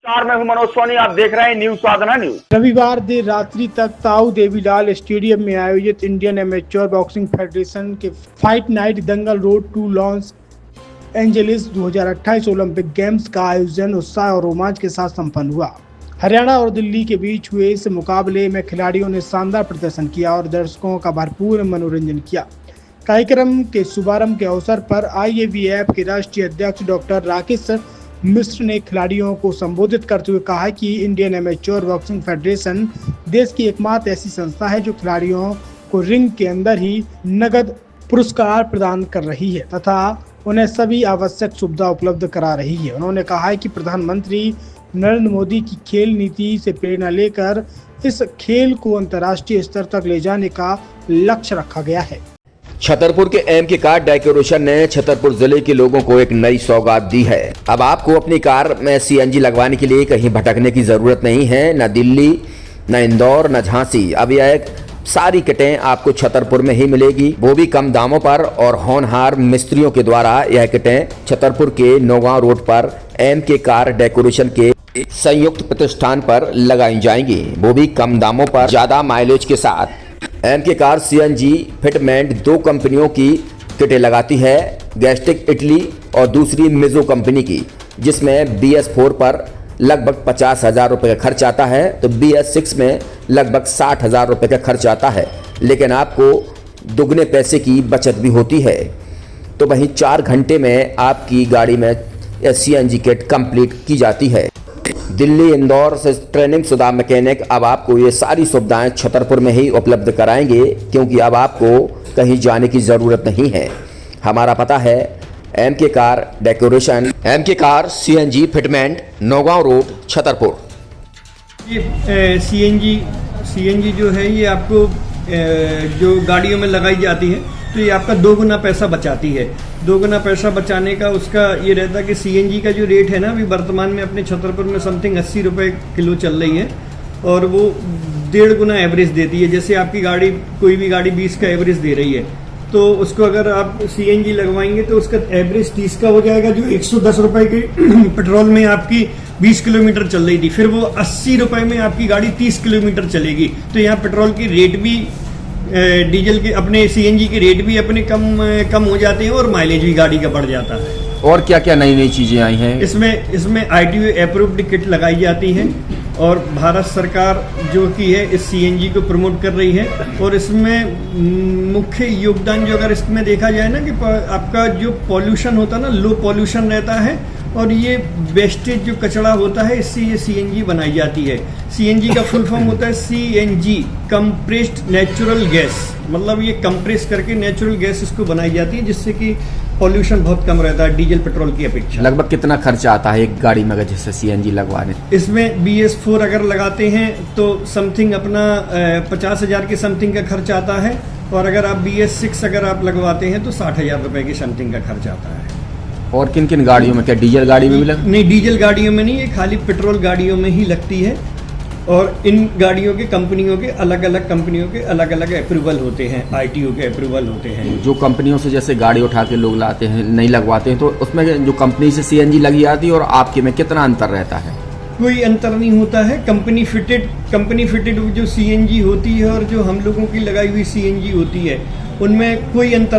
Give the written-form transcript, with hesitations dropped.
मैं हूं मनोज सोनी, आप देख रहे हैं न्यूज साधना न्यूज। रविवार देर रात्रि तक ताऊ देवीलाल स्टेडियम में आयोजित इंडियन एमेच्योर बॉक्सिंग फेडरेशन के fight night Dangal road to Los Angeles 2028 Olympic games का आयोजन उत्साह और रोमांच के साथ संपन्न हुआ। हरियाणा और दिल्ली के बीच हुए इस मुकाबले में खिलाड़ियों ने शानदार प्रदर्शन किया और दर्शकों का भरपूर मनोरंजन किया। कार्यक्रम के शुभारंभ के अवसर पर IABF के राष्ट्रीय अध्यक्ष डॉक्टर राकेश मिश्र ने खिलाड़ियों को संबोधित करते हुए कहा कि इंडियन एमेच्योर बॉक्सिंग फेडरेशन देश की एकमात्र ऐसी संस्था है जो खिलाड़ियों को रिंग के अंदर ही नगद पुरस्कार प्रदान कर रही है तथा उन्हें सभी आवश्यक सुविधा उपलब्ध करा रही है। उन्होंने कहा है कि प्रधानमंत्री नरेंद्र मोदी की खेल नीति से प्रेरणा लेकर इस खेल को अंतर्राष्ट्रीय स्तर तक ले जाने का लक्ष्य रखा गया है। छतरपुर के MK कार डेकोरेशन ने छतरपुर जिले के लोगों को एक नई सौगात दी है। अब आपको अपनी कार में CNG लगवाने के लिए कहीं भटकने की जरूरत नहीं है, न दिल्ली, न इंदौर, न झांसी। अब यह सारी किटें आपको छतरपुर में ही मिलेगी, वो भी कम दामों पर और होनहार मिस्त्रियों के द्वारा। यह किटें छतरपुर के नौगांव रोड पर MK कार डेकोरेशन के संयुक्त प्रतिष्ठान पर लगाई जाएंगी, वो भी कम दामों पर, ज्यादा माइलेज के साथ। MK कार CNG फिटमेंट 2 कंपनियों की किटें लगाती है, गैस्टिक इटली और दूसरी मिजो कंपनी की, जिसमें BS4 पर लगभग 50,000 रुपये का खर्च आता है तो BS6 में लगभग 60,000 रुपये का खर्च आता है, लेकिन आपको दुगने पैसे की बचत भी होती है। तो वहीं 4 घंटे में आपकी गाड़ी में CNG किट कंप्लीट की जाती है। दिल्ली, इंदौर से ट्रेनिंग शुदा मैकेनिक अब आपको ये सारी सुविधाएं छतरपुर में ही उपलब्ध कराएंगे, क्योंकि अब आपको कहीं जाने की ज़रूरत नहीं है। हमारा पता है MK car decoration, MK car CNG fitment, Naugaon road, Chhatarpur. ये CNG जो है ये आपको जो गाड़ियों में लगाई जाती है तो ये आपका 2 गुना पैसा बचाती है। 2 गुना पैसा बचाने का उसका ये रहता है कि CNG का जो रेट है ना अभी वर्तमान में अपने छतरपुर में समथिंग 80 रुपये किलो चल रही है और वो 1.5 गुना एवरेज देती है। जैसे आपकी गाड़ी कोई भी गाड़ी 20 का एवरेज दे रही है तो उसको अगर आप CNG लगवाएंगे तो उसका एवरेज 30 का हो जाएगा, जो 110 रुपये के पेट्रोल में आपकी 20 किलोमीटर चल रही थी, फिर वो 80 रुपये में आपकी गाड़ी 30 किलोमीटर चलेगी। तो यहाँ पेट्रोल की रेट भी, डीजल के अपने CNG के रेट भी अपने कम हो जाते हैं और माइलेज भी गाड़ी का बढ़ जाता है। और क्या क्या नई नई चीज़ें आई हैं? इसमें ITO अप्रूव्ड किट लगाई जाती है और भारत सरकार जो की है इस CNG को प्रमोट कर रही है। और इसमें मुख्य योगदान जो अगर इसमें देखा जाए ना कि आपका जो पॉल्यूशन होता है ना, लो पॉल्यूशन रहता है और ये वेस्टेज जो कचरा होता है इससे ये CNG बनाई जाती है। CNG का फुल फॉर्म होता है CNG कंप्रेस्ड नेचुरल गैस, मतलब ये कंप्रेस करके नेचुरल गैस इसको बनाई जाती है जिससे कि पॉल्यूशन बहुत कम रहता है डीजल पेट्रोल की अपेक्षा। लगभग कितना खर्चा आता है एक गाड़ी में जैसे CNG लगवाने? इसमें BS4 अगर लगाते हैं तो समथिंग अपना 50,000 के समथिंग का खर्च आता है और अगर आप BS6 अगर आप लगवाते हैं तो 60,000 रुपये की समथिंग का खर्च आता है। और किन किन गाड़ियों में, क्या डीजल गाड़ी में भी नहीं, डीजल गाड़ियों में नहीं, ये खाली पेट्रोल गाड़ियों में ही लगती है। और इन गाड़ियों के कंपनियों के अलग अलग अप्रूवल होते हैं, ITO के अप्रूवल होते हैं। जो कंपनियों से जैसे गाड़ी उठा के लोग लाते हैं, नहीं लगवाते हैं, तो उसमें जो कंपनी से CNG लगी आती है और आपके में कितना अंतर रहता है? कोई अंतर नहीं होता है। कंपनी फिटेड जो CNG होती है और जो हम लोगों की लगाई हुई CNG होती है उनमें कोई अंतर